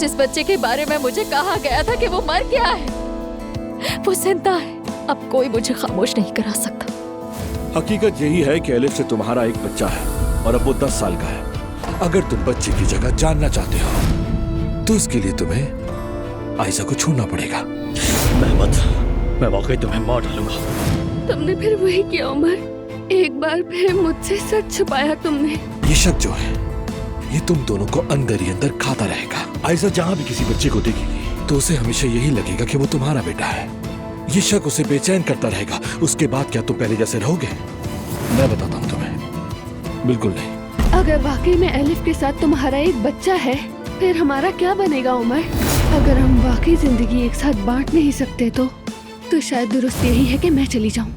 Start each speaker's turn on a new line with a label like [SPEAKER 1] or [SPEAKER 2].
[SPEAKER 1] जिस बच्चे के बारे में मुझे कहा गया था कि वो मर गया है, वो जिंदा है। अब कोई मुझे खामोश नहीं करा सकता।
[SPEAKER 2] हकीकत यही है कि एलिफ से तुम्हारा एक बच्चा है और अब वो 10 साल का है। अगर तुम बच्चे की जगह जानना चाहते हो तो इसके लिए तुम्हें आयजा को छोड़ना पड़ेगा।
[SPEAKER 3] मेहमेद, मैं वाकई तुम्हें मार डालूंगा।
[SPEAKER 4] तुमने फिर वही किया उमर, एक बार फिर मुझसे सच छुपाया तुमने।
[SPEAKER 2] ये शक जो है ये तुम दोनों को अंदर ही अंदर खाता रहेगा। आयजा जहाँ भी किसी बच्चे को देखेगी तो उसे हमेशा यही लगेगा कि वो तुम्हारा बेटा है। ये शक उसे बेचैन करता रहेगा। उसके बाद क्या तुम पहले जैसे रहोगे? मैं बताता हूँ तुम्हें, बिल्कुल नहीं।
[SPEAKER 4] अगर वाकई में एलिफ के साथ तुम्हारा एक बच्चा है, फिर हमारा क्या बनेगा उमर? अगर हम वाकई जिंदगी एक साथ बांट नहीं सकते तो शायद दुरुस्त यही है कि मैं चली जाऊँ।